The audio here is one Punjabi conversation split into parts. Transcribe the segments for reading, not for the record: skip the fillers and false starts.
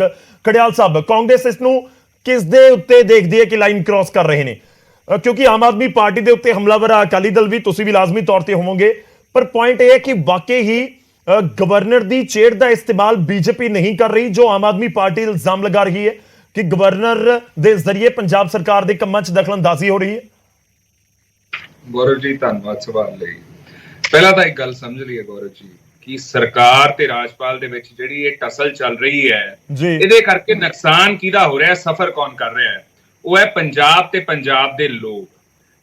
खड़ियाल साहब, कांग्रेस इसनूं किस दे उत्ते देखदी है कि लाइन क्रॉस कर रहे ने? क्योंकि आम आदमी पार्टी के उत्ते हमलावर अकाली दल भी, तुसीं भी लाजमी तौर पर होवोगे, पर पॉइंट यह है कि वाकई ही गवर्नर की चेड़ का इस्तेमाल बीजेपी नहीं कर रही, जो आम आदमी पार्टी इल्जाम लगा रही है कि गवर्नर के जरिए पंजाब सरकार के कामों च दखलअंदाजी हो रही है। गौरव जी धन्यवाद सवाल ਲਈ। पहला तो एक गल समझ लीए गौरव जी कि सरकार ते राजपाल दे विच जिहड़ी ये टसल चल रही है, इहदे करके नुकसान किहदा हो रहा है, सफर कौन कर रहा है? वो है पंजाब ते पंजाब दे लोग।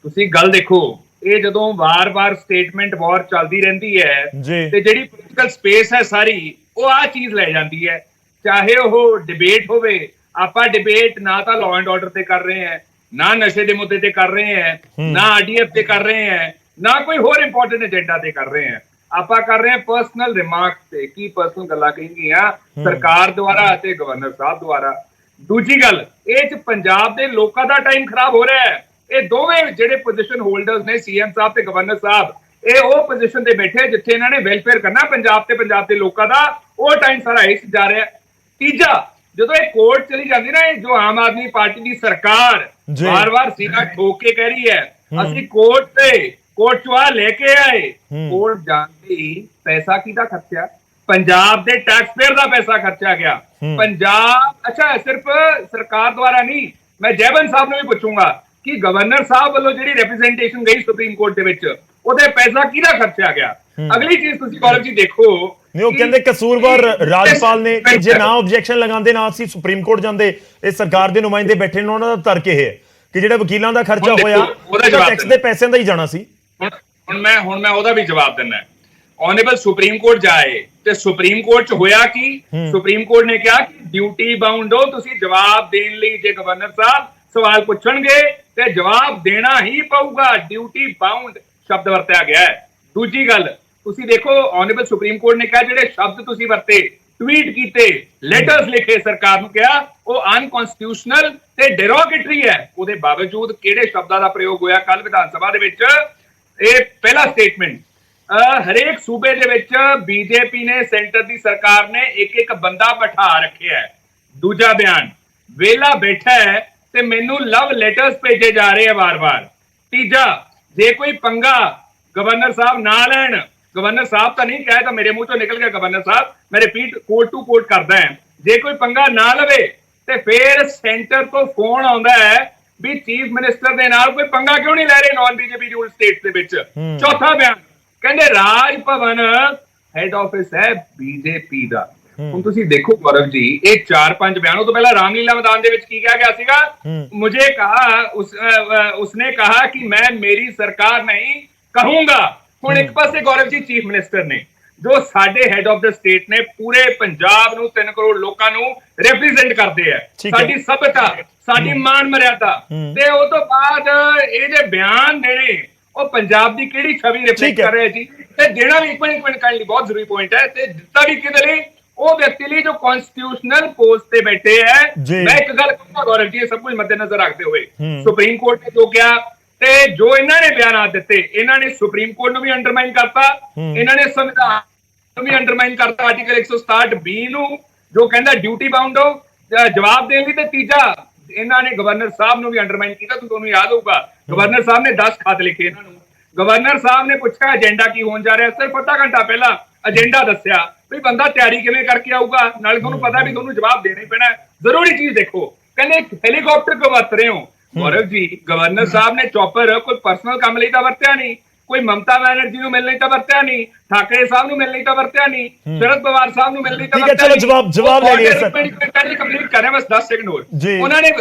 तुसीं गल देखो, ये जदों वार-वार स्टेटमेंट वॉर चलदी रहिंदी है ते जिहड़ी पोलिटिकल स्पेस है सारी वो आ चीज ले जाती है। चाहे वो डिबेट होवे, आपां डिबेट ना तो लॉ एंड ऑर्डर ते कर रहे हैं, ना नशे दे मुद्दे ते कर रहे हैं, ना आरडीएफ ते कर रहे हैं, ना कोई होर इंपॉर्टेंट एजेंडा ते कर रहे हैं। आपां कर रहे हैं पर्सनल रिमार्क ते की पर्सनल गल्लां कहींगियां सरकार द्वारा ते गवर्नर साहब द्वारा। दूजी गल, ਇਹ पंजाब दे लोकां दा टाइम खराब हो रहा है। ये दोवें ਜਿਹੜੇ पोजीशन होल्डर्स ने, सीएम साहब ते गवर्नर साहब, ये वो पोजीशन ते बैठे जिथे इन्होंने वेलफेयर करना पंजाब ते पंजाब दे लोकां दा, वो टाइम सारा इस जा रहा है। तीजा, जो ये कोर्ट चली जाती ना, जो आम आदमी पार्टी की सरकार बार बार सीधा ठोक के कह रही है असि कोर्ट चो आ लेके आए, कोर्ट जानते ही पैसा किहदा खर्चा? पंजाब दे टैक्सपेयर दा पैसा खर्चा गया। पंजाब, अच्छा सिर्फ सरकार द्वारा नहीं, मैं जयबंद साहब ने भी पूछूंगा कि गवर्नर साहब वालों जिहड़ी रिप्रेजेंटेशन गई सुप्रीम कोर्ट दे विच, ओहदे पैसा किहदा खर्चा गया? अगली चीज तुसीं गौरव जी देखो, नहीं कहते कसूरवार राजपाल ने कि जे ना ऑब्जेक्शन लगाते ना असीं सुप्रीम कोर्ट जांदे, इस सरकार के नुमाइंदे बैठे ने, उन्हां दा तर्क है कि जिहड़ा वकीलां दा खर्चा होया टैक्स दे पैसिਆਂ ਦਾ ਹੀ ਜਾਣਾ ਸੀ। ਹੁਣ ਮੈਂ ਉਹਦਾ ਵੀ ਜਵਾਬ ਦਿੰਦਾ। ऑनरेबल सुप्रीम कोर्ट जाए तो सुप्रीम कोर्ट च होया कि सुप्रीम कोर्ट ने कहा कि ड्यूटी बाउंड हो, तुसीं जवाब देण लई जे गवर्नर साहब सवाल पूछणगे ते जवाब देना ही पऊगा। ड्यूटी बाउंड शब्द वरत्या गया है। दूजी गल तुसीं देखो, ऑनरेबल सुप्रीम कोर्ट ने कहा जिहड़े शब्द तुसीं वरते, ट्वीट कीते, लेटर्स लिखे सरकार नूं, कहा वो अनकॉन्स्टिट्यूशनल ते डेरोगेटरी है। उहदे बावजूद किहड़े शब्दां दा प्रयोग होया कल विधान सभा दे विच? ये पहला स्टेटमेंट, हरेक सूबे दे विच बीजेपी ने, सेंटर दी सरकार ने एक एक बंदा बैठा रखे है। दूजा बयान, वेला बैठा है ते मैनू लव लेटर्स भेजे जा रहे हैं बार बार। तीजा, जे कोई पंगा गवर्नर साहब ना लैन, गवर्नर साहब तो नहीं कहा, तो मेरे मुंह चो निकल गया गवर्नर साहब, मैं रिपीट कोर्ट टू कोर्ट करदा है, जे कोई पंगा ना लवे ते फिर सेंटर तो फोन आउंदा है भी चीफ मिनिस्टर दे नाल कोई पंगा क्यों नहीं ले रहे नॉन बीजेपी रूल स्टेट दे विच। चौथा बयान, कहंदे राज भवन हेड ऑफिस है बीजेपी दा। हुण तुसीं देखो गौरव जी, ये 4-5 बयानों तो पहला रामलीला मैदान दे विच की कहा गया सीगा? मुझे कहा उसने कहा कि मैं मेरी सरकार नहीं कहूंगा। हुण एक पासे गौरव जी चीफ मिनिस्टर ने, जो साडे हेड ऑफ द स्टेट ने, पूरे पंजाब नूं 3 करोड़ लोकां नूं रिप्रेजेंट करदे है, साडी सभ्यता, साडी मान मर्यादा, ते उस तो बाद ये जे बयान देने ਉਹ ਪੰਜਾਬ ਦੀ ਕਿਹੜੀ ਛਵੀ ਰਿਫਲੈਕਟ ਕਰ ਰਿਹਾ ਜੀ? ਤੇ ਦੇਣਾ ਵੀ ਇੱਕ ਮਿੰਟ ਕਾਈਂਡਲੀ, ਬਹੁਤ ਜ਼ਰੂਰੀ ਪੁਆਇੰਟ ਹੈ, ਤੇ ਦਿੱਤਾ ਵੀ ਕਿਹਦੇ ਲਈ? ਉਹ ਵਿਅਕਤੀ ਲਈ ਜੋ ਕਨਸਟੀਟਿਊਸ਼ਨਲ ਪੋਸਟ ਤੇ ਬੈਠੇ ਹੈ। ਮੈਂ ਇੱਕ ਗੱਲ ਕਹੂੰਗਾ ਗੌਰਵ ਜੀ, ਸਭ ਕੁਝ ਮੱਦੇਨਜ਼ਰ ਰੱਖਦੇ ਹੋਏ, ਸੁਪਰੀਮ ਕੋਰਟ ਨੇ ਜੋ ਕਿਹਾ ਤੇ ਜੋ ਇਹਨਾਂ ਨੇ ਬਿਆਨਾਤ ਦਿੱਤੇ, ਇਹਨਾਂ ਨੇ ਸੁਪਰੀਮ ਕੋਰਟ ਨੂੰ ਵੀ ਅੰਡਰਮਾਈਨ ਕਰਤਾ, ਇਹਨਾਂ ਨੇ ਸੰਵਿਧਾਨ ਨੂੰ ਵੀ ਅੰਡਰਮਾਈਨ ਕਰਤਾ, ਆਰਟੀਕਲ 167B ਨੂੰ ਜੋ ਕਹਿੰਦਾ ਡਿਊਟੀ ਬਾਉਂਡ ਹੋ ਜਵਾਬ ਦੇਣ ਲਈ, ਤੇ ਤੀਜਾ ਇਹਨਾਂ ਨੇ ਗਵਰਨਰ ਸਾਹਿਬ ਨੂੰ ਵੀ ਅੰਡਰਮਾਈਨ ਕੀਤਾ। ਤੁਹਾਨੂੰ ਯਾਦ ਹੋਊਗਾ गवर्नर साहब ने 10 खत लिखे इन्होंने। गवर्नर साहब ने पूछा एजेंडा की होने जा रहा है, सिर्फ आधा घंटा पहला एजेंडा दस्या भी बंदा तैयारी किवें करके आऊगा, नाले तुहानूं पता भी तुहानूं जवाब देना ही पैना। जरूरी चीज देखो, कहंदे हेलीकॉप्टर क्यों वरत रहे हो? गौरव जी, गवर्नर साहब ने चॉपर कोई पर्सनल काम लई तां वरत्या नहीं, कोई ममता बनर्जी नूं मिलने तां वरत्या नहीं, ठाकरे साहब नूं मिलने तां वरत्या नहीं, शरद पवार साहब नूं मिलने तां वरत्या नहीं। जवाब ले लिया सर, कंप्लीट कर रहे हैं, बस 10 सेकंड और। उन्होंने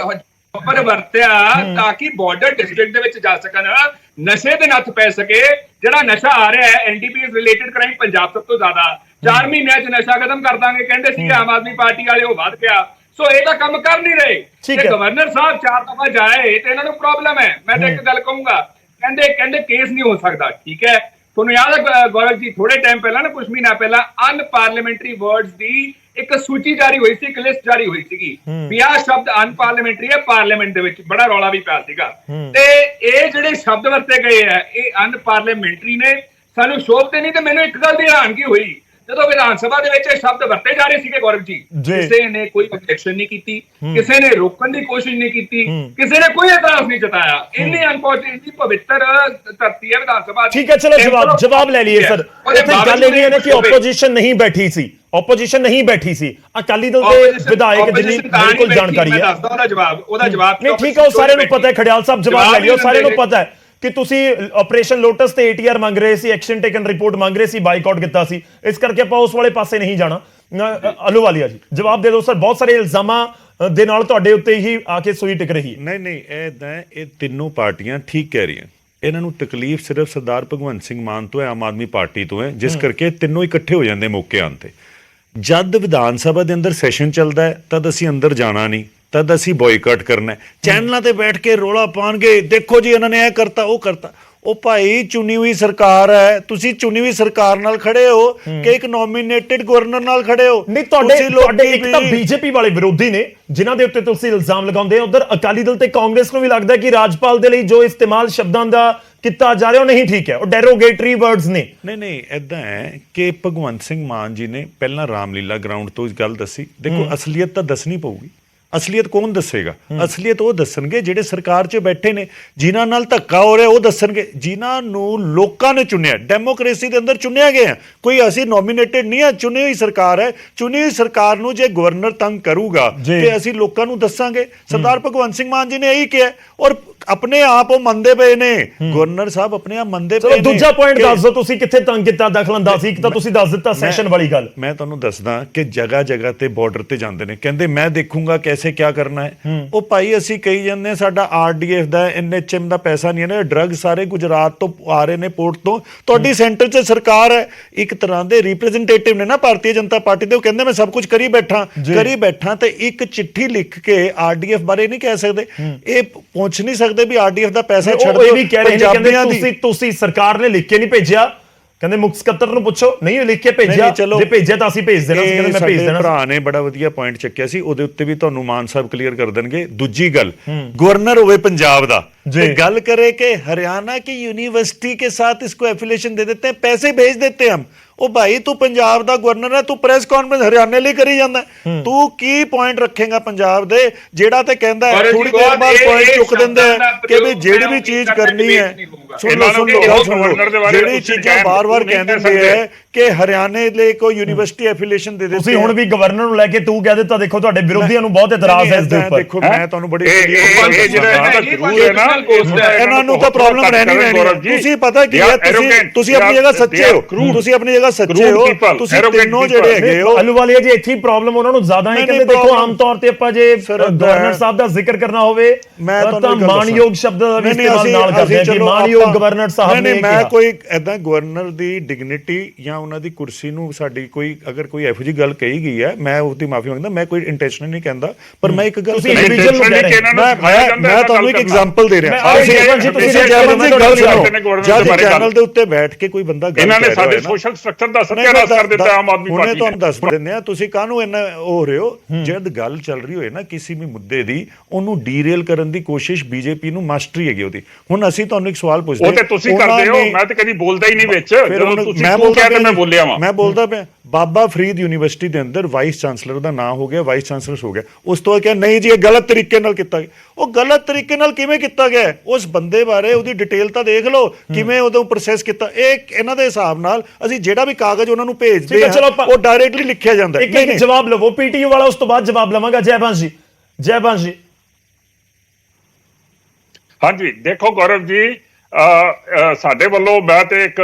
पर वरत्या ताकि बॉर्डर डिस्ट्रिक्ट दे विच जा सकन, नशे दे नत्थ पै सके। जिहड़ा नशा आ रहा है, एनडीपीएस रिलेटेड क्राइम पंजाब सब तो ज्यादा, 4 महीनों च नशा खत्म कर दांगे कहंदे सी आम आदमी पार्टी वाले, वो वध गया। सो ये काम कर नहीं रहे। गवर्नर साहब 4 दफा जाए तो इन्हां नूं प्रॉब्लम है। मैं तो एक गल कहूंगा, कहंदे केस नहीं हो सकता। ठीक है, तुहानूं याद है गौरव जी, थोड़े टाइम पहला ना, कुछ महीना पहला अनपार्लियामेंटरी वर्ड्स दी एक सूची जारी हुई सी, एक लिस्ट जारी हुई सी भी आ शब्द अनपार्लियामेंटरी है, पार्लियामेंट दे विच बड़ा रौला भी पिया सीगा। ते ये जिहड़े शब्द वरते गए है, ये अनपार्लियामेंटरी ने, सानूं शोभते नहीं। ते मैनूं एक गल दी हैरानगी हुई, ਜਦੋਂ ਵਿਧਾਨ ਸਭਾ ਦੇ ਵਿੱਚ ਇਹ ਸ਼ਬਦ ਵਰਤੇ ਜਾ ਰਹੇ ਸੀਗੇ ਗੌਰਵ ਜੀ, ਕਿਸੇ ਨੇ ਕੋਈ objection ਨਹੀਂ ਕੀਤੀ, ਕਿਸੇ ਨੇ ਰੋਕਣ ਦੀ ਕੋਸ਼ਿਸ਼ ਨਹੀਂ ਕੀਤੀ, ਕਿਸੇ ਨੇ ਕੋਈ ਇਤਰਾਜ਼ ਨਹੀਂ ਜਤਾਇਆ। ਇੰਨੀ ਅਨਫੋਰਚੂਨੇਟਲੀ ਪਵਿੱਤਰ ਧਰਤੀ ਹੈ ਵਿਧਾਨ ਸਭਾ। ਠੀਕ ਹੈ, ਚਲੋ ਜਵਾਬ ਲੈ ਲਈਏ ਸਰ। ਇੱਥੇ ਗੱਲ ਇਹ ਹੈ ਕਿ ਆਪੋਜੀਸ਼ਨ ਨਹੀਂ ਬੈਠੀ ਸੀ, ਆਪੋਜੀਸ਼ਨ ਨਹੀਂ ਬੈਠੀ ਸੀ, ਅਕਾਲੀ ਦਲ ਦੇ ਵਿਧਾਇਕ ਜਿੰਨੀ ਮੇਰੇ ਕੋਲ ਜਾਣਕਾਰੀ ਹੈ। ਉਹਦਾ ਜਵਾਬ ਨਹੀਂ ਠੀਕ ਹੈ, ਉਹ ਸਾਰਿਆਂ ਨੂੰ ਪਤਾ ਹੈ। ਖੜਿਆਲ ਸਾਹਿਬ ਜਵਾਬ ਲੈ ਲਿਓ, ਸਾਰਿਆਂ ਨੂੰ ਪਤਾ ਹੈ ਕਿ ਤੁਸੀਂ ਆਪਰੇਸ਼ਨ ਲੋਟਸ ਤੇ ATR ਮੰਗ ਰਹੇ ਸੀ, ਐਕਸ਼ਨ ਟੇਕਨ ਰਿਪੋਰਟ ਮੰਗ ਰਹੇ ਸੀ, ਬਾਈਕਾਟ ਕੀਤਾ ਸੀ, ਇਸ ਕਰਕੇ ਆਪਾਂ ਉਸ ਵਾਲੇ ਪਾਸੇ ਨਹੀਂ ਜਾਣਾ। ਅਲੂਵਾਲੀਆ ਜੀ ਜਵਾਬ ਦੇ ਦਿਓ ਸਰ। ਬਹੁਤ ਸਾਰੇ ਇਲਜ਼ਾਮਾਂ ਦੇ ਨਾਲ ਤੁਹਾਡੇ ਉੱਤੇ ਹੀ ਆ ਕੇ ਸੂਈ ਟਿਕ ਰਹੀ ਹੈ। ਨਹੀਂ ਇਹ ਤਿੰਨੋਂ ਪਾਰਟੀਆਂ ਠੀਕ ਕਹਿ ਰਹੀਆਂ। ਇਹਨਾਂ ਨੂੰ ਤਕਲੀਫ ਸਿਰਫ ਸਰਦਾਰ ਭਗਵੰਤ ਸਿੰਘ ਮਾਨ ਤੋਂ ਹੈ, ਆਮ ਆਦਮੀ ਪਾਰਟੀ ਤੋਂ ਹੈ, ਜਿਸ ਕਰਕੇ ਤਿੰਨੋਂ ਇਕੱਠੇ ਹੋ ਜਾਂਦੇ ਮੌਕੇ ਆਉਣ ਤੇ। ਜਦ ਵਿਧਾਨ ਸਭਾ ਦੇ ਅੰਦਰ ਸੈਸ਼ਨ ਚੱਲਦਾ ਹੈ ਤਦ ਅਸੀਂ ਅੰਦਰ ਜਾਣਾ ਨਹੀਂ, ਤਦ ਅਸੀਂ ਬਾਈਕਾਟ ਕਰਨਾ। ਚੈਨਲਾਂ ਤੇ ਬੈਠ ਕੇ ਰੋਲਾ ਪਾਉਣਗੇ, ਦੇਖੋ ਜੀ ਇਹਨਾਂ ਨੇ ਇਹ ਕਰਤਾ ਉਹ ਕਰਤਾ। ਉਹ ਭਾਈ ਚੁਣੀ ਹੋਈ ਸਰਕਾਰ ਹੈ, ਤੁਸੀਂ ਚੁਣੀ ਹੋਈ ਸਰਕਾਰ ਨਾਲ ਖੜੇ ਹੋ ਕਿ ਇੱਕ ਨੋਮੀਨੇਟਿਡ ਗਵਰਨਰ ਨਾਲ ਖੜੇ ਹੋ? ਨਹੀਂ, ਤੁਹਾਡੇ ਇੱਕ ਤਾਂ ਬੀਜੇਪੀ ਵਾਲੇ ਵਿਰੋਧੀ ਨੇ ਜਿਨ੍ਹਾਂ ਦੇ ਉੱਤੇ ਤੁਸੀਂ ਇਲਜ਼ਾਮ ਲਗਾਉਂਦੇ ਹੋ, ਉਧਰ ਅਕਾਲੀ ਦਲ ਤੇ ਕਾਂਗਰਸ ਨੂੰ ਵੀ ਲੱਗਦਾ ਕਿ ਰਾਜਪਾਲ ਦੇ ਲਈ ਜੋ ਇਸਤੇਮਾਲ ਸ਼ਬਦਾਂ ਦਾ ਕੀਤਾ ਜਾ ਰਿਹਾ ਉਹ ਨਹੀਂ ਠੀਕ ਹੈ, ਉਹ ਡੈਰੋਗੇਟਰੀ ਵਰਡਸ ਨੇ। ਨਹੀਂ ਏਦਾਂ ਹੈ ਕਿ ਭਗਵੰਤ ਸਿੰਘ ਮਾਨ ਜੀ ਨੇ ਪਹਿਲਾਂ ਰਾਮਲੀਲਾ ਗਰਾਊਂਡ ਤੋਂ ਗੱਲ ਦੱਸੀ। ਦੇਖੋ ਅਸਲੀਅਤ ਤਾਂ ਦੱਸਣੀ ਪਊਗੀ। ਅਸਲੀਅਤ ਕੌਣ ਦੱਸੇਗਾ? ਅਸਲੀਅਤ ਉਹ ਦੱਸਣਗੇ ਜਿਹੜੇ ਸਰਕਾਰ 'ਚ ਬੈਠੇ ਨੇ, ਜਿਨ੍ਹਾਂ ਨਾਲ ਧੱਕਾ ਹੋ ਰਿਹਾ ਉਹ ਦੱਸਣਗੇ, ਜਿਨ੍ਹਾਂ ਨੂੰ ਲੋਕਾਂ ਨੇ ਚੁਣਿਆ। ਡੈਮੋਕ੍ਰੇਸੀ ਦੇ ਅੰਦਰ ਚੁਣਿਆ ਗਿਆ, ਕੋਈ ਅਸੀਂ ਨੋਮੀਨੇਟਡ ਨਹੀਂ ਹੈ, ਚੁਣੀ ਹੋਈ ਸਰਕਾਰ ਹੈ। ਚੁਣੀ ਹੋਈ ਸਰਕਾਰ ਨੂੰ ਜੇ ਗਵਰਨਰ ਤੰਗ ਕਰੂਗਾ ਤੇ ਅਸੀਂ ਲੋਕਾਂ ਨੂੰ ਦੱਸਾਂਗੇ। ਸਰਦਾਰ ਭਗਵੰਤ ਸਿੰਘ ਮਾਨ ਜੀ ਨੇ ਇਹੀ ਕਿਹਾ ਔਰ ਆਪਣੇ ਆਪ ਉਹ ਮੰਨਦੇ ਪਏ ਨੇ। ਗਵਰਨਰ ਸਾਹਿਬ ਆਪਣੇ ਆਪ ਮੰਨਦੇ ਪਏ ਨੇ। ਦੂਜਾ ਪੁਆਇੰਟ ਦੱਸ ਦਿਓ, ਤੁਸੀਂ ਕਿੱਥੇ ਤੰਗ ਕੀਤਾ ਦਖਲਅੰਦਾਜ਼ੀ? ਇੱਕ ਤਾਂ ਤੁਸੀਂ ਦੱਸ ਦਿੱਤਾ ਸੈਸ਼ਨ ਵਾਲੀ ਗੱਲ। ਮੈਂ ਤੁਹਾਨੂੰ ਦੱਸਦਾ ਕਿ ਜਗ੍ਹਾ ਜਗ੍ਹਾ ਤੇ ਬਾਰਡਰ ਤੇ ਜਾਂਦੇ ਨੇ, ਕਹਿੰਦੇ ਮੈਂ ਦੇਖੂੰਗਾ ਕੈਸੇ ਕਿਆ ਕਰਨਾ ਹੈ। ਉਹ ਭਾਈ ਅਸੀਂ ਕਹੀ ਜਾਂਦੇ ਸਾਡਾ RDF ਦਾ NHM ਦਾ ਪੈਸਾ ਨਹੀਂ ਹੈ, ਡਰੱਗ ਸਾਰੇ ਗੁਜਰਾਤ ਤੋਂ ਆ ਰਹੇ ਨੇ ਪੋਰਟ ਤੋਂ। ਤੁਹਾਡੀ ਸੈਂਟਰ 'ਚ ਸਰਕਾਰ ਹੈ, ਇੱਕ ਤਰ੍ਹਾਂ ਦੇ ਰਿਪਰੈਜ਼ੈਂਟੇਟਿਵ ਨੇ ਨਾ ਭਾਰਤੀ ਜਨਤਾ ਪਾਰਟੀ ਦੇ। ਉਹ ਕਹਿੰਦੇ ਮੈਂ ਸਭ ਕੁਝ ਕਰੀ ਬੈਠਾ ਤੇ ਇੱਕ ਚਿੱਠੀ ਲਿਖ ਕੇ RDF ਬਾਰੇ ਨਹੀਂ ਕਹਿ ਸਕਦੇ, ਇਹ ਪੁੱਛ ਨਹੀਂ ਸਕਦੇ ਵੀ RDF ਦਾ ਪੈਸਾ ਛੱਡ ਦਿਓ। ਵੀ ਕਹਿ ਰਹੇ ਨੇ ਕਹਿੰਦੇ ਤੁਸੀਂ ਸਰਕਾਰ ਨੇ ਲਿਖ ਕੇ ਨਹੀਂ ਭੇਜਿਆ, ਕਹਿੰਦੇ ਮੁੱਖ ਸਕੱਤਰ ਨੂੰ ਪੁੱਛੋ, ਨਹੀਂ ਲਿਖ ਕੇ ਭੇਜਿਆ, ਜੇ ਭੇਜਿਆ ਤਾਂ ਅਸੀਂ ਭੇਜ ਦੇਣਾ ਸੀ। ਕਹਿੰਦੇ ਮੈਂ ਭੇਜ ਦੇਣਾ। ਭਰਾ ਨੇ ਬੜਾ ਵਧੀਆ ਪੁਆਇੰਟ ਚੱਕਿਆ ਸੀ, ਉਹਦੇ ਉੱਤੇ ਵੀ ਤੁਹਾਨੂੰ ਮਾਨ ਸਾਹਿਬ ਕਲੀਅਰ ਕਰ ਦੇਣਗੇ। ਦੂਜੀ ਗੱਲ, ਗਵਰਨਰ ਹੋਵੇ ਪੰਜਾਬ ਦਾ ਤੇ ਗੱਲ करे कि हरियाणा की यूनिवर्सिटी के साथ इसको एफिलिएशन दे देते हैं, पैसे भेज देते हैं हम। ਉਹ ਭਾਈ ਤੂੰ ਪੰਜਾਬ ਦਾ ਗਵਰਨਰ ਹੈ, ਤੂੰ ਪ੍ਰੈਸ ਕਾਨਫਰੰਸ ਹਰਿਆਣੇ ਲਈ ਕਰੀ ਜਾਂਦਾ, ਤੂੰ ਕੀ ਪੁਆਇੰਟ ਰੱਖੇਗਾ ਪੰਜਾਬ ਦੇ ਜਿਹੜਾ ਤੇ ਕਹਿੰਦਾ ਥੋੜੀ ਦੇਰ ਬਾਅਦ ਪੁਆਇੰਟ ਚੁੱਕ ਦਿੰਦੇ ਕਿ ਵੀ ਜਿਹੜੀ ਵੀ ਚੀਜ਼ ਕਰਨੀ ਹੈ। ਸੁਣ ਲਓ ਜਿਹੜੀ ਚੀਜ਼ਾਂ ਬਾਰ-ਬਾਰ ਕਹਿੰਦੇ ਹੈ ਕਿ ਹਰਿਆਣੇ ਲਈ ਕੋਈ ਯੂਨੀਵਰਸਿਟੀ ਐਫੀਲੀਏਸ਼ਨ ਦੇ ਦਿੱਤੀ। ਤੁਸੀਂ ਹੁਣ ਵੀ ਗਵਰਨਰ ਨੂੰ ਲੈ ਕੇ ਤੂੰ ਕਹਿ ਦਿੱਤਾ। ਦੇਖੋ ਤੁਹਾਡੇ ਵਿਰੋਧੀਆਂ ਨੂੰ ਬਹੁਤ ਇਤਰਾਜ਼ ਹੈ ਇਸ ਦੇ ਉੱਪਰ। ਦੇਖੋ ਮੈਂ ਤੁਹਾਨੂੰ ਬੜੀ ਇਹਨਾਂ ਨੂੰ ਤਾਂ ਪ੍ਰੋਬਲਮ ਰਹਿਣੀ। ਤੁਸੀਂ ਪਤਾ ਕੀ ਹੈ, ਤੁਸੀਂ ਆਪਣੀ ਜਗ੍ਹਾ ਸੱਚੇ ਹੋ, ਤੁਸੀਂ ਆਪਣੀ ਜਗ੍ਹਾ ਸੱਚੇ ਹੋ, ਤੁਸੀਂ ਤਿੰਨੋਂ ਜਿਹੜੇ ਹੈਗੇ ਹੋ। ਅਲੂਵਾਲੀਆ ਜੀ ਇੱਥੇ ਪ੍ਰੋਬਲਮ ਉਹਨਾਂ ਨੂੰ ਜ਼ਿਆਦਾ ਹੈ। ਕਹਿੰਦੇ ਦੇਖੋ ਆਮ ਤੌਰ ਤੇ ਆਪਾਂ ਜੇ ਗਵਰਨਰ ਸਾਹਿਬ ਦਾ ਜ਼ਿਕਰ ਕਰਨਾ ਹੋਵੇ ਤਾਂ ਮਾਨਯੋਗ ਸ਼ਬਦ ਦਾ ਵੀ ਇਸਤੇਮਾਲ ਨਾਲ ਕਰਦੇ ਹਾਂ ਕਿ ਮਾਨਯੋਗ ਗਵਰਨਰ ਸਾਹਿਬ ਨੇ। ਮੈਂ ਕੋਈ ਏਦਾਂ ਗਵਰਨਰ ਦੀ ਡਿਗਨਿਟੀ ਜਾਂ ਉਹਨਾਂ ਦੀ ਕੁਰਸੀ ਨੂੰ ਸਾਡੀ ਕੋਈ ਅਗਰ ਕੋਈ ਇਹੋ ਜਿਹੀ ਗੱਲ ਕਹੀ ਗਈ ਹੈ, ਮੈਂ ਉਹਦੀ ਮਾਫੀ ਮੰਗਦਾ। ਮੈਂ ਕੋਈ ਇੰਟੈਂਸ਼ਨਲ ਨਹੀਂ ਕਹਿੰਦਾ, ਪਰ ਮੈਂ ਇੱਕ ਗੱਲ ਮੈਂ ਤੁਹਾਨੂੰ ਇੱਕ ਐਗਜ਼ਾਮਪਲ ਦੇ ਰਿਹਾ। ਚੈਨਲ ਦੇ ਉੱਤੇ ਬੈਠ ਕੇ ਕੋਈ ਬੰਦਾ ਗੱਲ ਇਹਨਾਂ ਨੇ ਸਾਡੇ ਸੋਸ਼ਲ ਸਟਰਕਚਰ ਦਾ ਸਤਿਆਨਾਸ਼ ਕਰ ਦਿੱਤਾ ਆਮ ਆਦਮੀ ਪਾਰਟੀ ਨੇ। ਤੁਹਾਨੂੰ ਦੱਸ ਦਿੰਦੇ ਆ, ਤੁਸੀਂ ਕਾਹਨੂੰ ਇੰਨਾ ਹੋ ਰਹੇ ਹੋ? ਜਦ ਗੱਲ ਚੱਲ ਰਹੀ ਹੋਏ ਨਾ ਕਿਸੇ ਵੀ ਮੁੱਦੇ ਦੀ, ਉਹਨੂੰ ਡੀਰੇਲ ਕਰਨ ਦੀ ਕੋਸ਼ਿਸ਼ ਬੀਜੇਪੀ ਨੂੰ ਮਾਸਟਰੀ ਹੈਗੀ ਉਹਦੀ। ਹੁਣ ਅਸੀਂ ਤੁਹਾਨੂੰ ਇੱਕ ਸਵਾਲ ਪੁੱਛਦੇ, ਉਹ ਤੇ ਤੁਸੀਂ ਕਰਦੇ ਹੋ, ਮੈਂ ਤੇ ਕਦੀ ਬੋਲਦਾ ਹੀ ਨਹੀਂ ਵਿੱਚ। ਜਦੋਂ ਤੁਸੀਂ ਮੈਂ ਬੋਲਿਆ ਵਾਂ, ਮੈਂ ਬੋਲਦਾ ਪਿਆ। ਬਾਬਾ ਫਰੀਦ ਯੂਨੀਵਰਸਿਟੀ ਦੇ ਅੰਦਰ ਵਾਈਸ ਚਾਂਸਲਰ ਦਾ ਨਾਮ ਹੋ ਗਿਆ, ਵਾਈਸ ਚਾਂਸਲਰ ਹੋ ਗਿਆ। ਉਸ ਤੋਂ ਬਾਅਦ ਕਿਹਾ ਨਹੀਂ ਜੀ ਇਹ ਗਲਤ ਤਰੀਕੇ ਨਾਲ ਕੀਤਾ ਗਿਆ। ਉਹ ਗਲਤ ਤਰੀਕੇ ਨਾਲ ਕਿਵੇਂ ਕੀਤਾ ਗਿਆ? ਉਸ ਬੰਦੇ ਬਾਰੇ ਉਹਦੀ ਡਿਟੇਲ ਤਾਂ ਦੇਖ ਲਓ, ਕਿਵੇਂ ਉਦੋਂ ਪ੍ਰੋਸੈਸ ਕੀਤਾ। ਇਹ ਇਹਨਾਂ ਦੇ ਹਿਸਾਬ ਨਾਲ ਅਸੀਂ ਜਿਹੜਾ ਵੀ ਕਾਗਜ਼ ਉਹਨਾਂ ਨੂੰ ਭੇਜਦੇ ਹਾਂ ਉਹ ਡਾਇਰੈਕਟਲੀ ਲਿਖਿਆ ਜਾਂਦਾ। ਇੱਕ ਜਵਾਬ ਲਵੋ PTU ਵਾਲਾ, ਉਸ ਤੋਂ ਬਾਅਦ ਜਵਾਬ ਲਵਾਂਗਾ। ਜੈਬੰਸ਼ ਜੀ, ਜੈਬੰਸ਼ ਜੀ। ਹਾਂਜੀ ਦੇਖੋ ਗੌਰਵ ਜੀ, ਸਾਡੇ ਵੱਲੋਂ ਮੈਂ ਤੇ ਇੱਕ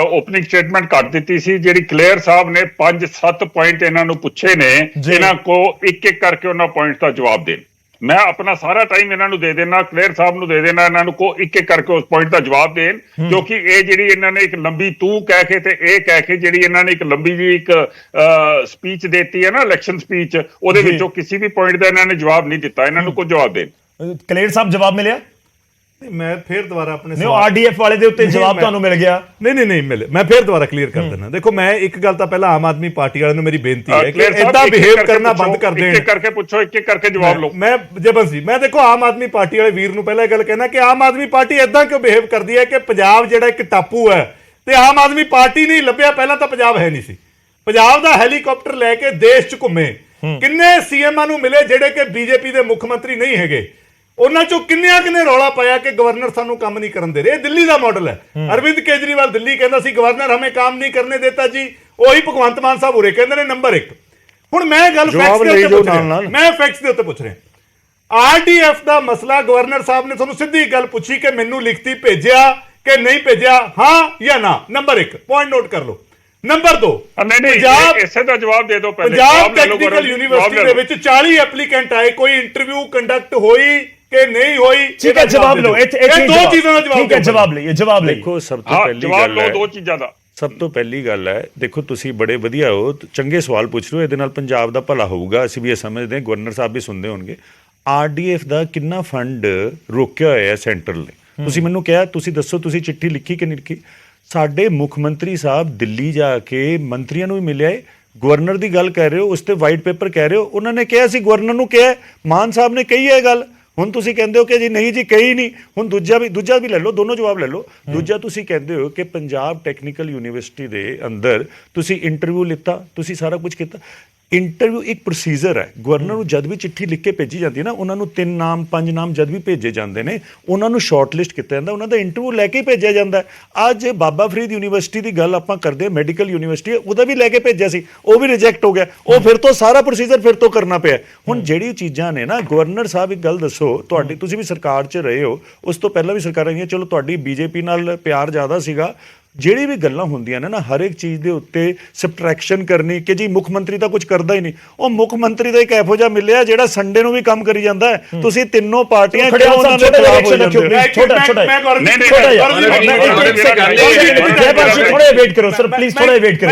ਓਪਨਿੰਗ ਸਟੇਟਮੈਂਟ ਕੱਢ ਦਿੱਤੀ ਸੀ, ਜਿਹੜੀ ਕਲੀਅਰ ਸਾਹਿਬ ਨੇ 5-7 ਪੁਆਇੰਟ ਇਹਨਾਂ ਨੂੰ ਪੁੱਛੇ ਨੇ। ਇਹਨਾਂ ਕੋ ਇੱਕ ਇੱਕ ਕਰਕੇ ਉਹਨਾਂ ਪੁਆਇੰਟ ਦਾ ਜਵਾਬ ਦੇਣ। ਮੈਂ ਆਪਣਾ ਸਾਰਾ ਟਾਈਮ ਇਹਨਾਂ ਨੂੰ ਦੇ ਦੇਣਾ, ਕਲੀਅਰ ਸਾਹਿਬ ਨੂੰ ਦੇ ਦੇਣਾ, ਇਹਨਾਂ ਨੂੰ ਕੋ ਇੱਕ ਇੱਕ ਕਰਕੇ ਉਸ ਪੁਆਇੰਟ ਦਾ ਜਵਾਬ ਦੇਣ। ਕਿਉਂਕਿ ਇਹ ਜਿਹੜੀ ਇਹਨਾਂ ਨੇ ਇੱਕ ਲੰਬੀ ਤੂੰ ਕਹਿ ਕੇ ਤੇ ਇਹ ਕਹਿ ਕੇ ਜਿਹੜੀ ਇਹਨਾਂ ਨੇ ਇੱਕ ਲੰਬੀ ਜੀ ਇੱਕ ਸਪੀਚ ਦੇਤੀ ਹੈ ਨਾ, ਇਲੈਕਸ਼ਨ ਸਪੀਚ, ਉਹਦੇ ਵਿੱਚੋਂ ਕਿਸੇ ਵੀ ਪੁਆਇੰਟ ਦਾ ਇਹਨਾਂ ਨੇ ਜਵਾਬ ਨਹੀਂ ਦਿੱਤਾ। ਇਹਨਾਂ ਨੂੰ ਕੋਈ ਜਵਾਬ ਦੇਣ। ਕਲੀਅਰ ਸਾਹਿਬ ਜਵਾਬ ਮਿਲਿਆ? ਮੈਂ ਫਿਰ ਦੁਬਾਰਾ ਆਪਣੇ RDF ਵਾਲੇ ਦੇ ਉੱਤੇ ਜਵਾਬ ਤੁਹਾਨੂੰ ਮਿਲ ਗਿਆ? ਨਹੀਂ ਮਿਲੇ। ਮੈਂ ਫਿਰ ਦੁਬਾਰਾ ਕਲੀਅਰ ਕਰ ਦਿੰਦਾ। ਦੇਖੋ ਮੈਂ ਇੱਕ ਗੱਲ ਤਾਂ ਪਹਿਲਾਂ ਆਮ ਆਦਮੀ ਪਾਰਟੀ ਵਾਲਿਆਂ ਨੂੰ ਮੇਰੀ ਬੇਨਤੀ ਹੈ ਕਿ ਇਦਾਂ ਬਿਹੇਵ ਕਰਨਾ ਬੰਦ ਕਰ ਦੇਣ। ਇੱਕ ਕਰਕੇ ਪੁੱਛੋ, ਇੱਕ ਇੱਕ ਕਰਕੇ ਜਵਾਬ ਲਓ। ਮੈਂ ਜਬਨ ਸੀ, ਮੈਂ ਦੇਖੋ ਆਮ ਆਦਮੀ ਪਾਰਟੀ ਵਾਲੇ ਵੀਰ ਨੂੰ ਪਹਿਲਾਂ ਇਹ ਗੱਲ ਕਹਿਣਾ ਕਿ ਆਮ ਆਦਮੀ ਪਾਰਟੀ ਇਦਾਂ ਕਿਉਂ ਬਿਹੇਵ ਕਰਦੀ ਹੈ ਕਿ ਪੰਜਾਬ ਜਿਹੜਾ ਇੱਕ ਟਾਪੂ ਹੈ ਤੇ ਆਮ ਆਦਮੀ ਪਾਰਟੀ ਨਹੀਂ ਲੱਭਿਆ। ਪਹਿਲਾਂ ਤਾਂ ਪੰਜਾਬ ਹੈ ਨਹੀਂ ਸੀ, ਪੰਜਾਬ ਦਾ ਹੈਲੀਕਾਪਟਰ ਲੈ ਕੇ ਦੇਸ਼ 'ਚ ਘੁੰਮੇ, ਕਿੰਨੇ ਸੀਐਮਾਂ ਨੂੰ ਮਿਲੇ ਜਿਹੜੇ ਕਿ ਬੀਜੇਪੀ ਦੇ ਮੁੱਖ ਮੰਤਰੀ ਨਹੀਂ ਹੈਗੇ, ਉਹਨਾਂ ਚੋਂ ਕਿੰਨੇ ਰੌਲਾ ਪਾਇਆ ਕਿ ਗਵਰਨਰ ਸਾਨੂੰ ਕੰਮ ਨਹੀਂ ਕਰਨ ਦੇ ਰਹੇ। ਇਹ ਦਿੱਲੀ ਦਾ ਮਾਡਲ ਹੈ। ਅਰਵਿੰਦ ਕੇਜਰੀਵਾਲ ਦਿੱਲੀ ਕਹਿੰਦਾ ਸੀ ਗਵਰਨਰ ਹਮੇ ਕੰਮ ਨਹੀਂ ਕਰਨੇ ਦੇਤਾ ਜੀ, ਉਹੀ ਭਗਵੰਤ ਮਾਨ ਸਾਹਿਬ ਉਰੇ ਕਹਿੰਦੇ ਨੇ ਨੰਬਰ 1। ਹੁਣ ਮੈਂ ਗੱਲ ਫੈਕਟਸ ਦੇ ਉੱਤੇ ਪੁੱਛ ਰਿਹਾ, ਮੈਂ ਫੈਕਟਸ ਦੇ ਉੱਤੇ ਪੁੱਛ ਰਿਹਾ। ਆਰਡੀਐਫ ਦਾ ਮਸਲਾ ਗਵਰਨਰ ਸਾਹਿਬ ਨੇ ਤੁਹਾਨੂੰ ਸਿੱਧੀ ਗੱਲ ਪੁੱਛੀ ਕਿ ਮੈਨੂੰ ਲਿਖਤੀ ਭੇਜਿਆ ਕਿ ਨਹੀਂ ਭੇਜਿਆ, ਹਾਂ ਜਾਂ ਨਾ, ਨੰਬਰ 1 ਪੁਆਇੰਟ ਨੋਟ ਕਰ ਲਓ। ਨੰਬਰ 2, ਨਹੀਂ ਇਸੇ ਦਾ ਜਵਾਬ ਦੇ ਦਿਓ ਪਹਿਲੇ। ਪੰਜਾਬ ਟੈਕਨੀਕਲ ਯੂਨੀਵਰਸਿਟੀ ਦੇ ਵਿੱਚ 40 ਐਪਲੀਕੈਂਟ ਆਏ, ਕੋਈ ਇੰਟਰਵਿਊ ਕੰਡਕਟ ਹੋਈ ਕਿ ਨਹੀਂ ਹੋਈ? ਠੀਕ ਹੈ, ਜਵਾਬ ਲਓ। ਇਹ ਦੋ ਚੀਜ਼ਾਂ ਦਾ ਜਵਾਬ ਠੀਕ ਹੈ, ਜਵਾਬ ਲਈਏ, ਜਵਾਬ ਲਈਏ। ਦੇਖੋ ਸਭ ਤੋਂ ਪਹਿਲੀ ਗੱਲ ਹੈ, ਦੋ ਚੀਜ਼ਾਂ ਦਾ ਸਭ ਤੋਂ ਪਹਿਲੀ ਗੱਲ ਹੈ, ਦੇਖੋ ਤੁਸੀਂ ਬੜੇ ਵਧੀਆ ਹੋ, ਚੰਗੇ ਸਵਾਲ ਪੁੱਛ ਰਹੇ ਹੋ, ਇਹਦੇ ਨਾਲ ਪੰਜਾਬ ਦਾ ਭਲਾ ਹੋਊਗਾ, ਅਸੀਂ ਵੀ ਇਹ ਸਮਝਦੇ ਹਾਂ, ਗਵਰਨਰ ਸਾਹਿਬ ਵੀ ਸੁਣਦੇ ਹੋਣਗੇ। ਆਰਡੀਐਫ ਦਾ ਕਿੰਨਾ ਫੰਡ ਰੋਕਿਆ ਹੋਇਆ ਹੈ ਸੈਂਟਰ ਨੇ? ਤੁਸੀਂ ਮੈਨੂੰ ਕਿਹਾ, ਤੁਸੀਂ ਦੱਸੋ ਤੁਸੀਂ ਚਿੱਠੀ ਲਿਖੀ ਕਿ ਨਹੀਂ ਲਿਖੀ? ਸਾਡੇ ਮੁੱਖ ਮੰਤਰੀ ਸਾਹਿਬ ਦਿੱਲੀ ਜਾ ਕੇ ਮੰਤਰੀਆਂ ਨੂੰ ਵੀ ਮਿਲਿਆ, ਗਵਰਨਰ ਦੀ ਗੱਲ ਕਹਿ ਰਹੇ ਹੋ, ਉਸ ਤੇ ਵਾਈਟ ਪੇਪਰ ਕਹਿ ਰਹੇ ਹੋ, ਉਹਨਾਂ ਨੇ ਕਿਹਾ ਸੀ ਗਵਰਨਰ ਨੂੰ ਕਿਹਾ, ਮਾਨ ਸਾਹਿਬ ਨੇ ਕਹੀ ਹੈ ਗੱਲ। ਹੁਣ ਤੁਸੀਂ ਕਹਿੰਦੇ ਹੋ ਕਿ ਜੀ ਨਹੀਂ ਜੀ ਕਹੀ ਨਹੀਂ। ਹੁਣ ਦੂਜਾ ਵੀ ਲੈ ਲਓ, ਦੋਨੋਂ ਜਵਾਬ ਲੈ ਲਓ। ਦੂਜਾ ਤੁਸੀਂ ਕਹਿੰਦੇ ਹੋ ਕਿ ਪੰਜਾਬ ਟੈਕਨੀਕਲ ਯੂਨੀਵਰਸਿਟੀ ਦੇ ਅੰਦਰ ਤੁਸੀਂ ਇੰਟਰਵਿਊ ਲਿੱਤਾ, ਤੁਸੀਂ ਸਾਰਾ ਕੁਝ ਕੀਤਾ। ਇੰਟਰਵਿਊ ਇੱਕ ਪ੍ਰੋਸੀਜਰ ਹੈ। ਗਵਰਨਰ ਨੂੰ ਜਦ ਵੀ ਚਿੱਠੀ ਲਿਖ ਕੇ ਭੇਜੀ ਜਾਂਦੀ ਹੈ ਨਾ, ਉਹਨਾਂ ਨੂੰ 3 ਨਾਮ 5 ਨਾਮ ਜਦ ਵੀ ਭੇਜੇ ਜਾਂਦੇ ਨੇ, ਉਹਨਾਂ ਨੂੰ ਸ਼ਾਰਟਲਿਸਟ ਕੀਤਾ ਜਾਂਦਾ, ਉਹਨਾਂ ਦਾ ਇੰਟਰਵਿਊ ਲੈ ਕੇ ਹੀ ਭੇਜਿਆ ਜਾਂਦਾ। ਅੱਜ ਬਾਬਾ ਫਰੀਦ ਯੂਨੀਵਰਸਿਟੀ ਦੀ ਗੱਲ ਆਪਾਂ ਕਰਦੇ ਹਾਂ, ਮੈਡੀਕਲ ਯੂਨੀਵਰਸਿਟੀ, ਉਹਦਾ ਵੀ ਲੈ ਕੇ ਭੇਜਿਆ ਸੀ, ਉਹ ਵੀ ਰਿਜੈਕਟ ਹੋ ਗਿਆ। ਉਹ ਫਿਰ ਤੋਂ ਸਾਰਾ ਪ੍ਰੋਸੀਜਰ ਫਿਰ ਤੋਂ ਕਰਨਾ ਪਿਆ। ਹੁਣ ਜਿਹੜੀ ਚੀਜ਼ਾਂ ਨੇ ਨਾ, ਗਵਰਨਰ ਸਾਹਿਬ ਇੱਕ ਗੱਲ ਦੱਸੋ, ਤੁਹਾਡੀ ਤੁਸੀਂ ਵੀ ਸਰਕਾਰ 'ਚ ਰਹੇ ਹੋ, ਉਸ ਤੋਂ ਪਹਿਲਾਂ ਵੀ ਸਰਕਾਰਾਂ ਰਹੀਆਂ, ਚਲੋ ਤੁਹਾਡੀ ਬੀਜੇਪੀ ਨਾਲ ਪਿਆਰ ਜ਼ਿਆਦਾ ਸੀਗਾ, ਜਿਹੜੀ ਵੀ ਗੱਲਾਂ ਹੁੰਦੀਆਂ ਨੇ ਨਾ, ਹਰ ਇੱਕ ਚੀਜ਼ ਦੇ ਉੱਤੇ ਸਬਟਰੈਕਸ਼ਨ ਕਰਨੀ ਕਿ ਜੀ ਮੁੱਖ ਮੰਤਰੀ ਤਾਂ ਕੁਝ ਕਰਦਾ ਹੀ ਨਹੀਂ। ਉਹ ਮੁੱਖ ਮੰਤਰੀ ਦਾ ਇੱਕ ਇਹੋ ਜਿਹਾ ਮਿਲਿਆ ਜਿਹੜਾ ਸੰਡੇ ਨੂੰ ਵੀ ਕੰਮ ਕਰੀ ਜਾਂਦਾ ਹੈ। ਤੁਸੀਂ ਤਿੰਨੋਂ ਪਾਰਟੀਆਂ ਕਿਉਂ ਉਹਨਾਂ ਦੇ ਖਿਲਾਫ ਹੋ ਜਾਂਦੇ ਹੋ? ਥੋੜੇ ਵੇਟ ਕਰੋ ਸਰ, ਪਲੀਜ਼ ਥੋੜੇ ਵੇਟ ਕਰੋ।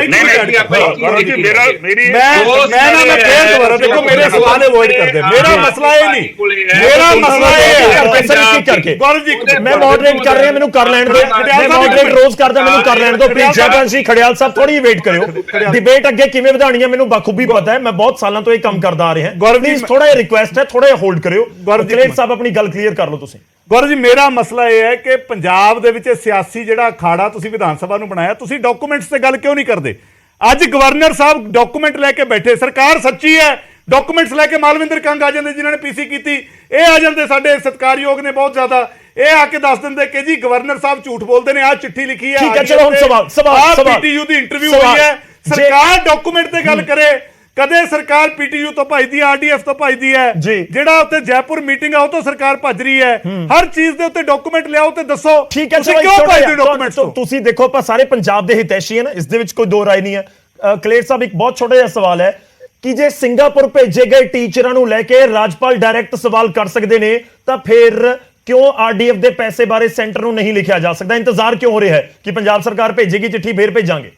ਦੇਖੋ ਮੇਰੇ ਸਵਾਲ ਅਵੋਇਡ ਕਰਦੇ, ਮੇਰਾ ਮਸਲਾ ਇਹ ਨਹੀਂ, ਮੇਰਾ ਮਸਲਾ ਇਹ ਕਰਕੇ ਮੈਂ ਮੋਡਰੇਟ ਕਰ ਰਿਹਾ, ਮੈਨੂੰ ਕਰ ਲੈਣ ਦਿਓ। ਮੈਂ ਮੋਡਰੇਟ ਰੋਜ਼ ਕਰਦਾ, ਮੈਨੂੰ ਕਰ ਲੈਣ ਦਿਓ ਪਲੀਜ਼। ਜੈਪਾਲ ਸਿੰਘ ਖੜਿਆਲ ਸਾਹਿਬ ਥੋੜੀ ਵੇਟ ਕਰਿਓ। ਡਿਬੇਟ ਅੱਗੇ ਕਿਵੇਂ ਵਧਾਣੀ ਹੈ ਮੈਨੂੰ ਬਖੂਬੀ ਪਤਾ ਹੈ, ਮੈਂ ਬਹੁਤ ਸਾਲਾਂ ਤੋਂ ਇਹ ਕੰਮ ਕਰਦਾ ਆ ਰਿਹਾ। ਪਲੀਜ਼ ਥੋੜਾ ਜਿਹਾ ਰਿਕੁਐਸਟ ਹੈ, ਥੋੜਾ ਜਿਹਾ ਹੋਲਡ ਕਰਿਓ। ਕਲੇਰ ਸਾਹਿਬ ਆਪਣੀ ਗੱਲ ਕਲੀਅਰ ਕਰ ਲਓ ਤੁਸੀਂ। ਗੌਰਵ ਜੀ, ਮੇਰਾ ਮਸਲਾ ਇਹ ਹੈ ਕਿ ਪੰਜਾਬ ਦੇ ਵਿੱਚ ਸਿਆਸੀ ਜਿਹੜਾ ਅਖਾੜਾ ਤੁਸੀਂ ਵਿਧਾਨ ਸਭਾ ਨੂੰ ਬਣਾਇਆ, ਤੁਸੀਂ ਡਾਕੂਮੈਂਟਸ ਤੇ ਗੱਲ ਕਿਉਂ ਨਹੀਂ ਕਰਦੇ? ਅੱਜ ਗਵਰਨਰ ਸਾਹਿਬ ਡਾਕੂਮੈਂਟ ਲੈ ਕੇ ਬੈਠੇ, ਸਰਕਾਰ ਸੱਚੀ ਹੈ, ਡਾਕੂਮੈਂਟਸ ਲੈ ਕੇ ਮਾਲਵਿੰਦਰ ਕੰਗ ਆ ਜਾਂਦੇ ਜਿਨ੍ਹਾਂ ਨੇ ਪੀਸੀ ਕੀਤੀ, ਇਹ ਆ ਜਾਂਦੇ ਸਾਡੇ ਸਤਿਕਾਰਯੋਗ ਨੇ ਬਹੁਤ ਜ਼ਿਆਦਾ, ਇਹ ਆ ਕੇ ਦੱਸ ਦਿੰਦੇ ਕਿ ਜੀ ਗਵਰਨਰ ਸਾਹਿਬ ਝੂਠ ਬੋਲਦੇ ਨੇ, ਆਹ ਚਿੱਠੀ ਲਿਖੀ ਹੈ। ਠੀਕ ਹੈ, ਚਲੋ ਹੁਣ ਸਵਾਲ ਪੀਟੀਯੂ ਦੀ ਇੰਟਰਵਿਊ ਹੋਈ ਹੈ, ਸਰਕਾਰ ਡਾਕੂਮੈਂਟ ਤੇ ਗੱਲ ਕਰੇ। ਕਦੇ ਸਰਕਾਰ ਪੀਟੀਯੂ ਤੋਂ ਭੱਜਦੀ ਹੈ, ਆਰਡੀਐਫ ਤੋਂ ਭੱਜਦੀ ਹੈ, ਜਿਹੜਾ ਉੱਥੇ ਜੈਪੁਰ ਮੀਟਿੰਗ ਆ ਉਹ ਤੋਂ ਸਰਕਾਰ ਭੱਜ ਰਹੀ ਹੈ। ਹਰ ਚੀਜ਼ ਦੇ ਉੱਤੇ ਡਾਕੂਮੈਂਟ ਲਿਆਓ ਤੇ ਦੱਸੋ ਠੀਕ ਹੈ, ਤੁਸੀਂ ਕਿਉਂ ਭੱਜਦੇ ਡਾਕੂਮੈਂਟਸ ਤੋਂ? ਤੁਸੀਂ ਦੇਖੋ, ਆਪਾਂ ਸਾਰੇ ਪੰਜਾਬ ਦੇ ਹਿਤੈਸ਼ੀ ਹਨ, ਇਸ ਦੇ ਵਿੱਚ ਕੋਈ ਦੋ ਰਾਏ ਨਹੀਂ ਹੈ। ਕਲੇਰ ਸਾਹਿਬ, ਇੱਕ ਬਹੁਤ ਛੋਟਾ ਜਿਹਾ ਸਵਾਲ ਹੈ ਕਿ ਜੇ ਸਿੰਗਾਪੁਰ ਭੇਜੇ ਗਏ ਟੀਚਰਾਂ ਨੂੰ ਲੈ ਕੇ ਰਾਜਪਾਲ ਡਾਇਰੈਕਟ ਸਵਾਲ ਕਰ ਸਕਦੇ ਨੇ, ਤਾਂ ਫਿਰ ਕਿਉਂ ਆਰਡੀਐਫ ਦੇ ਪੈਸੇ ਬਾਰੇ ਸੈਂਟਰ ਨੂੰ ਨਹੀਂ ਲਿਖਿਆ ਜਾ ਸਕਦਾ? ਇੰਤਜ਼ਾਰ ਕਿਉਂ ਹੋ ਰਿਹਾ ਹੈ ਕਿ ਪੰਜਾਬ ਸਰਕਾਰ ਭੇਜੇਗੀ ਚਿੱਠੀ, ਫੇਰ ਭੇਜਾਂਗੇ?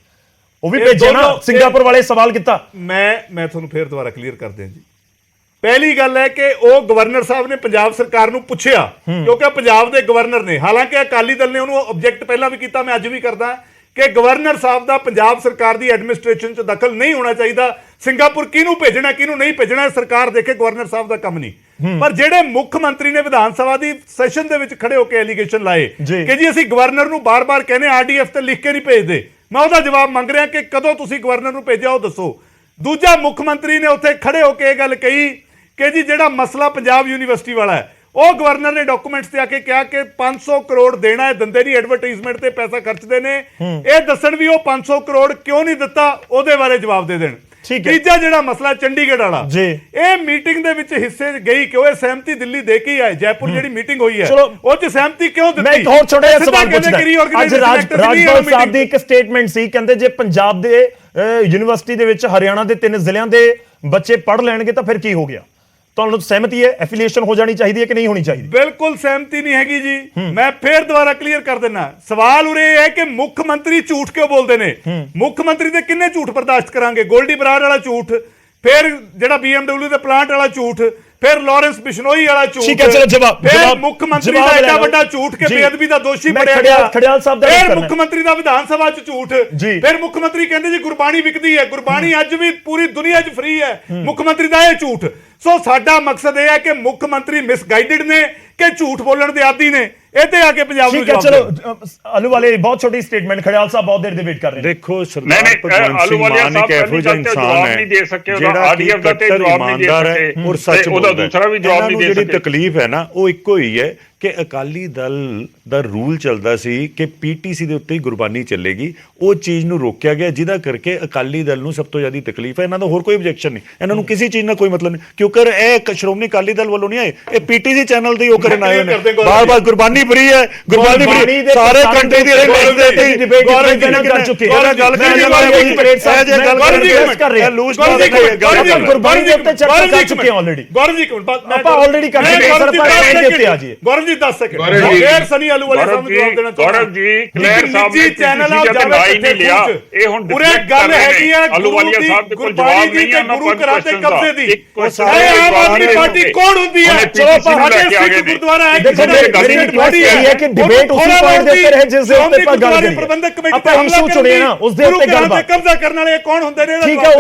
ਉਹ ਵੀ ਭੇਜੇ ਨਾ, ਸਿੰਗਾਪੁਰ ਵਾਲੇ ਸਵਾਲ ਕੀਤਾ। ਮੈਂ ਤੁਹਾਨੂੰ ਫੇਰ ਦੁਬਾਰਾ ਕਲੀਅਰ ਕਰਦੇ ਹਾਂ ਜੀ। ਪਹਿਲੀ ਗੱਲ ਹੈ ਕਿ ਉਹ ਗਵਰਨਰ ਸਾਹਿਬ ਨੇ ਪੰਜਾਬ ਸਰਕਾਰ ਨੂੰ ਪੁੱਛਿਆ, ਕਿਉਂਕਿ ਪੰਜਾਬ ਦੇ ਗਵਰਨਰ ਨੇ, ਹਾਲਾਂਕਿ ਅਕਾਲੀ ਦਲ ਨੇ ਉਹਨੂੰ ਆਬਜੈਕਟ ਪਹਿਲਾਂ ਵੀ ਕੀਤਾ, ਮੈਂ ਅੱਜ ਵੀ ਕਰਦਾ ਕਿ ਗਵਰਨਰ ਸਾਹਿਬ ਦਾ ਪੰਜਾਬ ਸਰਕਾਰ ਦੀ ਐਡਮਿਨਿਸਟ੍ਰੇਸ਼ਨ 'ਚ ਦਖਲ ਨਹੀਂ ਹੋਣਾ ਚਾਹੀਦਾ। ਸਿੰਗਾਪੁਰ ਕਿਹਨੂੰ ਭੇਜਣਾ ਕਿਹਨੂੰ ਨਹੀਂ ਭੇਜਣਾ ਸਰਕਾਰ ਦੇਖੇ, ਗਵਰਨਰ ਸਾਹਿਬ ਦਾ ਕੰਮ ਨਹੀਂ। ਪਰ ਜਿਹੜੇ ਮੁੱਖ ਮੰਤਰੀ ਨੇ ਵਿਧਾਨ ਸਭਾ ਦੀ ਸੈਸ਼ਨ ਦੇ ਵਿੱਚ ਖੜੇ ਹੋ ਕੇ ਐਲੀਗੇਸ਼ਨ ਲਾਏ ਕਿ ਜੀ ਅਸੀਂ ਗਵਰਨਰ ਨੂੰ ਬਾਰ-ਬਾਰ ਕਹਿੰਦੇ ਆਰਡੀਐਫ ਤੇ ਲਿਖ ਕੇ ਨਹੀਂ ਭੇਜਦੇ, ਮੈਂ ਉਹਦਾ ਜਵਾਬ ਮੰਗ ਰਿਹਾ ਕਿ ਕਦੋਂ ਤੁਸੀਂ ਗਵਰਨਰ ਨੂੰ ਭੇਜਿਆ ਉਹ ਦੱਸੋ। ਦੂਜਾ, ਮੁੱਖ ਮੰਤਰੀ ਨੇ ਉੱਥੇ ਖੜੇ ਹੋ ਕੇ ਇਹ ਗੱਲ ਕਹੀ ਕਿ ਜੀ ਜਿਹੜਾ ਮਸਲਾ ਪੰਜਾਬ ਯੂਨੀਵਰਸਿਟੀ ਵਾਲਾ ਹੈ, ਉਹ ਗਵਰਨਰ ਨੇ ਡਾਕੂਮੈਂਟਸ ਤੇ ਆ ਕੇ ਕਿਹਾ ਕਿ 500 ਕਰੋੜ ਦੇਣਾ ਹੈ, ਦਿੰਦੇ ਨਹੀਂ, ਐਡਵਰਟਾਈਜ਼ਮੈਂਟ ਤੇ ਪੈਸਾ ਖਰਚਦੇ ਨੇ। ਇਹ ਦੱਸਣ ਵੀ ਉਹ 500 ਕਰੋੜ ਕਿਉਂ ਨਹੀਂ ਦਿੱਤਾ, ਉਹਦੇ ਬਾਰੇ ਜਵਾਬ ਦੇ ਦੇਣ। ਤੀਜਾ ਜਿਹੜਾ ਮਸਲਾ ਚੰਡੀਗੜ੍ਹ ਵਾਲਾ, ਇਹ ਮੀਟਿੰਗ ਦੇ ਵਿੱਚ ਹਿੱਸੇ ਗਈ ਕਿਉਂ? ਇਹ ਸਹਿਮਤੀ ਦਿੱਲੀ ਦੇ ਕੇ ਹੀ ਆਏ। ਜੈਪੁਰ ਜਿਹੜੀ ਮੀਟਿੰਗ ਹੋਈ ਹੈ ਉਹ 'ਚ ਸਹਿਮਤੀ ਕਿਉਂ ਦਿੱਤੀ? ਮੈਂ ਇੱਕ ਹੋਰ ਛੋਟਾ ਜਿਹਾ ਸਵਾਲ ਪੁੱਛਦਾ। ਅੱਜ ਰਾਜਪਾਲ ਸਾਹਿਬ ਦੀ ਇੱਕ ਸਟੇਟਮੈਂਟ ਸੀ, ਕਹਿੰਦੇ ਜੇ ਪੰਜਾਬ ਦੇ ਯੂਨੀਵਰਸਿਟੀ ਦੇ ਵਿੱਚ ਹਰਿਆਣਾ ਦੇ 3 ਜ਼ਿਲ੍ਹਿਆਂ ਦੇ ਬੱਚੇ ਪੜ੍ਹ ਲੈਣਗੇ ਤਾਂ ਫਿਰ ਕੀ ਹੋ ਗਿਆ? ਤੁਹਾਨੂੰ ਸਹਿਮਤੀ ਹੈ? ਐਫੀਲੀਏਸ਼ਨ ਹੋ ਜਾਣੀ ਚਾਹੀਦੀ ਹੈ ਕਿ ਨਹੀਂ ਹੋਣੀ ਚਾਹੀਦੀ? ਬਿਲਕੁਲ ਸਹਿਮਤੀ ਨਹੀਂ ਹੈਗੀ ਜੀ। ਮੈਂ ਫੇਰ ਦੁਬਾਰਾ ਕਲੀਅਰ ਕਰ ਦਿੰਦਾ, ਸਵਾਲ ਉਰੇ ਇਹ ਹੈ ਕਿ ਮੁੱਖ ਮੰਤਰੀ ਝੂਠ ਕਿਉਂ ਬੋਲਦੇ ਨੇ? ਮੁੱਖ ਮੰਤਰੀ ਦੇ ਕਿੰਨੇ ਝੂਠ ਬਰਦਾਸ਼ਤ ਕਰਾਂਗੇ? ਗੋਲਡੀ ਬਰਾੜ ਵਾਲਾ ਝੂਠ, ਫਿਰ ਜਿਹੜਾ BMW ਦੇ ਪਲਾਂਟ ਵਾਲਾ ਝੂਠ, ਫਿਰ ਲਾਰੈਂਸ ਬਿਸ਼ਨੋਈ ਵਾਲਾ ਝੂਠ। ਠੀਕ ਹੈ, ਚਲੋ ਜਵਾਬ। ਫਿਰ ਮੁੱਖ ਮੰਤਰੀ ਦਾ ਐਡਾ ਵੱਡਾ ਝੂਠ ਕਿ ਬੇਅਦਬੀ ਦਾ ਦੋਸ਼ੀ ਬਣਿਆ ਗਿਆ। ਖੜਿਆਲ ਸਾਹਿਬ ਦਾ ਫਿਰ ਮੁੱਖ ਮੰਤਰੀ ਦਾ ਵਿਧਾਨ ਸਭਾ 'ਚ ਝੂਠ। ਫਿਰ ਮੁੱਖ ਮੰਤਰੀ ਕਹਿੰਦੇ ਜੀ ਗੁਰਬਾਣੀ ਵਿਕਦੀ ਹੈ, ਗੁਰਬਾਣੀ ਅੱਜ ਵੀ ਪੂਰੀ ਦੁਨੀਆ 'ਚ ਫ੍ਰੀ ਹੈ। ਮੁੱਖ ਮੰਤਰੀ ਦਾ ਇਹ ਝੂਠ। ਸੋ ਸਾਡਾ ਮਕਸਦ ਇਹ ਹੈ ਕਿ ਮੁੱਖ ਮੰਤਰੀ ਮਿਸਗਾਈਡਡ ਨੇ ਕਿ ਝੂਠ ਬੋਲਣ ਦੇ ਆਦੀ ਨੇ, ਇਹਦੇ ਆ ਕੇ ਪੰਜਾਬ ਨੂੰ ਠੀਕ ਹੈ ਜਵਾਬ ਚਲੋ ਆਲੂ ਵਾਲੇ ਬਹੁਤ ਛੋਟੀ ਸਟੇਟਮੈਂਟ ਖੜਿਆਲ ਸਾਹਿਬ ਬਹੁਤ ਦੇਰ ਦੇ ਵੇਟ ਕਰ ਰਹੇ ਨੇ। ਦੇਖੋ ਸਰਦਾਰ ਭਗਵੰਤ ਸਿੰਘ ਮਾਨ ਇੱਕ ਇਹੋ ਜਿਹਾ ਇਨਸਾਨ ਹੈ ਜਿਹੜਾ ਆਰਡੀਐਫ ਦਾ ਜਵਾਬ ਨਹੀਂ ਦੇ ਸਕੇ ਔਰ ਸੱਚ ਉਹਦਾ ਦੂਸਰਾ ਵੀ ਜਵਾਬ ਨਹੀਂ ਦੇ ਜਿਹੜੀ ਸਕੇ। ਤਕਲੀਫ ਹੈ ਨਾ ਉਹ ਇੱਕੋ ਹੀ ਹੈ ਕਿ ਅਕਾਲੀ ਦਲ ਦਾ ਰੂਲ ਚੱਲਦਾ ਸੀ ਕਿ ਪੀਟੀਸੀ ਦੇ ਉੱਤੇ ਹੀ ਗੁਰਬਾਨੀ ਚੱਲੇਗੀ, ਉਹ ਚੀਜ਼ ਨੂੰ ਰੋਕਿਆ ਗਿਆ ਜਿਹਦਾ ਕਰਕੇ ਅਕਾਲੀ ਦਲ ਨੂੰ ਸਭ ਤੋਂ ਜ਼ਿਆਦਾ ਤਕਲੀਫ ਹੈ। ਇਹਨਾਂ ਦਾ ਹੋਰ ਕੋਈ ਆਬਜੈਕਸ਼ਨ ਨਹੀਂ, ਇਹਨਾਂ ਨੂੰ ਕਿਸੇ ਚੀਜ਼ ਨਾਲ ਕੋਈ ਮਤਲਬ ਨਹੀਂ, ਕਿਉਂਕਿ ਇਹ ਸ਼੍ਰੋਮਣੀ ਅਕਾਲੀ ਦਲ ਵੱਲੋਂ ਨਹੀਂ ਆਏ, ਇਹ ਪੀਟੀਸੀ ਚੈਨਲ ਤੇ ਹੀ ਉਹ ਕਰਨ ਆਏ ਨੇ। ਬਾਰ-ਬਾਰ ਗੁਰਬਾਨੀ ਫਰੀ ਹੈ, ਗੁਰਬਾਨੀ ਫਰੀ ਸਾਰੇ ਕੰਟਰੀ ਦੀ ਡਿਬੇਟ ਕਰ ਚੁੱਕੇ ਗੱਲ ਗੁਰਬਾਨੀ ਦੇ ਉੱਤੇ ਚਰਚਾ ਕਰ ਚੁੱਕੇ ਹਾਂ ਆਲਰੇਡੀ। ਗੌਰਵ ਜੀ ਆਪਾਂ ਆਲਰੇਡੀ ਕਰ ਚੁੱਕੇ ਸਰ, ਆਪਾਂ ਦੇ ਉੱਤੇ ਆ ਜੀ। ਗੌਰਵ ਜੀ 10 ਸੈਕਿੰਡ ਫੇਰ ਸਨੀ ਆਲੂ ਵਾਲੇ ਸਾਹਿਬ ਨੂੰ ਜਵਾਬ ਦੇਣਾ ਚਾਹੁੰਦਾ। ਗੌਰਵ ਜੀ ਕਲੇਰ ਸਾਹਿਬ ਨੇ ਚੈਨਲ ਆ ਜਾਵੇ ਨਹੀਂ ਲਿਆ, ਇਹ ਹੁਣ ਪੂਰੇ ਗੱਲ ਹੈਗੀ ਆ ਆਲੂਵਾਲੀਆ ਸਾਹਿਬ ਦੇ ਕੋਲ ਜਵਾਬ ਨਹੀਂ ਹੈ, ਗੁਰੂ ਘਰਾਂ ਤੇ ਕਬਜ਼ੇ ਦੀ। ਇਹ ਆਮ ਆਦਮੀ ਪਾਰਟੀ ਕੌਣ ਹੁੰਦੀ ਹੈ? ਚਲੋ ਸਾਡੇ ਸਿੱਖ ਗੁਰਦੁਆਰਾ ਹੈ, ਦੇਖੋ ਮੇਰੀ ਇਹ ਹੈ ਕਿ ਡਿਬੇਟ ਉਸੇ ਪੁਆਇੰਟ ਦੇ ਉੱਤੇ ਹੈ ਜਿਸ ਦੇ ਉੱਤੇ ਆਪਾਂ ਗੱਲ ਕਰੀਏ। ਆਪਾਂ ਇਸ਼ੂ ਚੁਣਿਆ ਨਾ ਉਸ ਦੇ ਉੱਤੇ ਗੱਲ ਕਬਜ਼ਾ ਕਰਨ ਵਾਲੇ ਕੌਣ ਹੁੰਦੇ ਨੇ? ਠੀਕ ਹੈ।